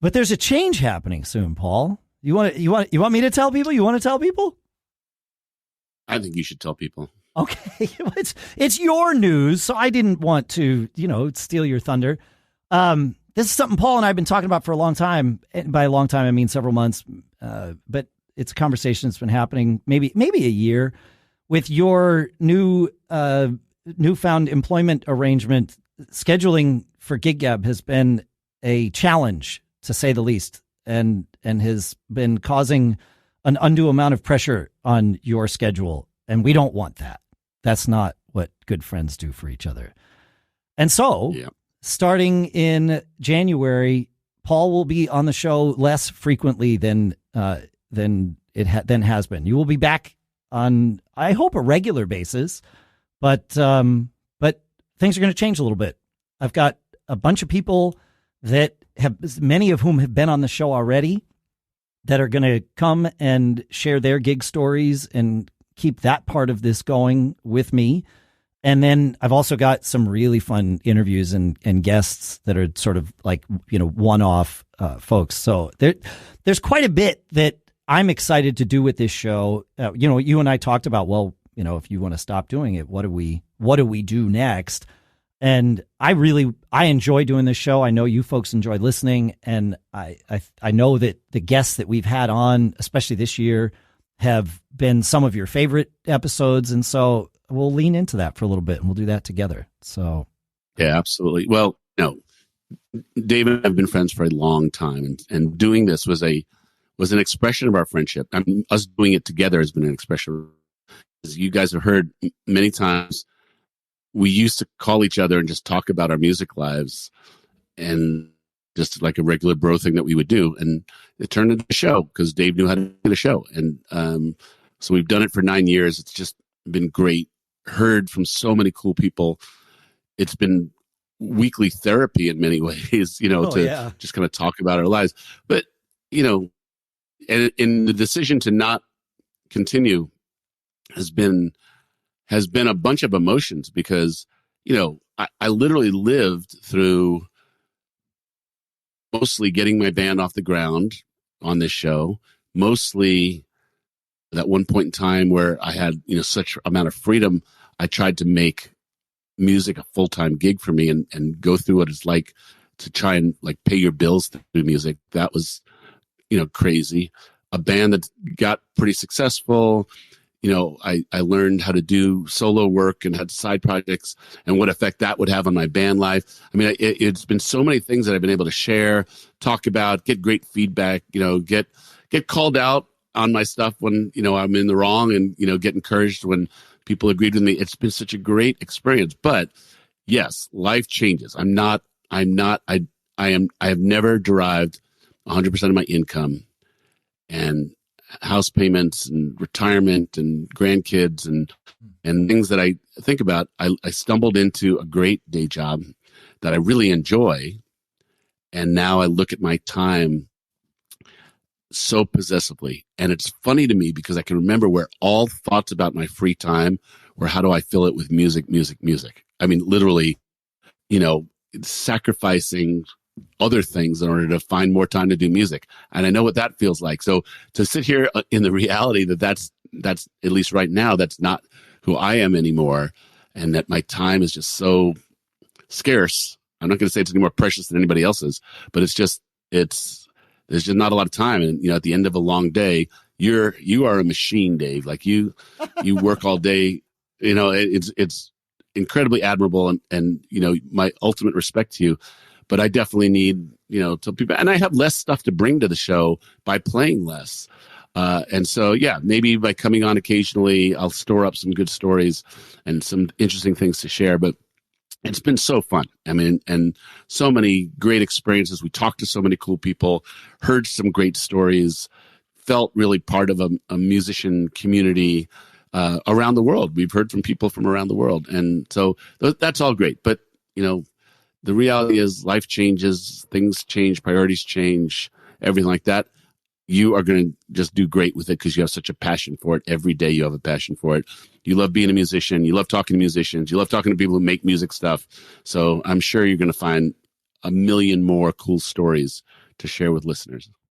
But there's a change happening soon, Paul. You want me to tell people? You want to tell people? I think you should tell people. Okay, it's your news, so I didn't want to, steal your thunder. This is something Paul and I have been talking about for a long time. And by a long time, I mean several months. But it's a conversation that's been happening maybe a year with your newfound employment arrangement. Scheduling for Gig Gab has been a challenge, to say the least, and has been causing an undue amount of pressure on your schedule. And we don't want that. That's not what good friends do for each other. And so, starting in January, Paul will be on the show less frequently than has been. You will be back on, I hope, a regular basis, but things are going to change a little bit. I've got a bunch of people that many of whom have been on the show already, that are going to come and share their gig stories and keep that part of this going with me. And then I've also got some really fun interviews and guests that are sort of like, one-off folks. So there's quite a bit that I'm excited to do with this show. You and I talked about, if you want to stop doing it, what do we do next? And I enjoy doing this show. I know you folks enjoy listening, and I know that the guests that we've had on, especially this year, have been some of your favorite episodes. And so we'll lean into that for a little bit, and we'll do that together. So, yeah, absolutely. Well, Dave and I have been friends for a long time, and doing this was an expression of our friendship. I mean, us doing it together has been an expression. As you guys have heard many times, we used to call each other and just talk about our music lives, and just like a regular bro thing that we would do. And it turned into a show because Dave knew how to do a show. And so we've done it for 9 years. It's just been great. Heard from so many cool people. It's been weekly therapy in many ways, just kind of talk about our lives. But, and the decision to not continue has been a bunch of emotions because, I literally lived through mostly getting my band off the ground on this show, mostly that one point in time where I had, such amount of freedom. I tried to make music a full-time gig for me and go through what it's like to try and pay your bills through music. That was, crazy. A band that got pretty successful. I learned how to do solo work and had side projects and what effect that would have on my band life. I mean, it's been so many things that I've been able to share, talk about, get great feedback, get called out on my stuff when, I'm in the wrong and, get encouraged when people agreed with me. It's been such a great experience, but yes, life changes. I have never derived 100% of my income, and house payments and retirement and grandkids and things that I think about. I stumbled into a great day job that I really enjoy. And now I look at my time so possessively. And it's funny to me because I can remember where all thoughts about my free time were, how do I fill it with music? I mean, literally, sacrificing other things in order to find more time to do music. And I know what that feels like. So to sit here in the reality that's at least right now, that's not who I am anymore. And that my time is just so scarce. I'm not going to say it's any more precious than anybody else's, but there's just not a lot of time. And, at the end of a long day, you are a machine, Dave. Like you work all day, it's incredibly admirable and, my ultimate respect to you. But I definitely need, to people, and I have less stuff to bring to the show by playing less. And so, maybe by coming on occasionally, I'll store up some good stories and some interesting things to share. But it's been so fun. I mean, and so many great experiences. We talked to so many cool people, heard some great stories, felt really part of a musician community around the world. We've heard from people from around the world. And so that's all great. But, the reality is life changes, things change, priorities change, everything like that. You are going to just do great with it because you have such a passion for it. Every day you have a passion for it. You love being a musician. You love talking to musicians. You love talking to people who make music stuff. So I'm sure you're going to find a million more cool stories to share with listeners.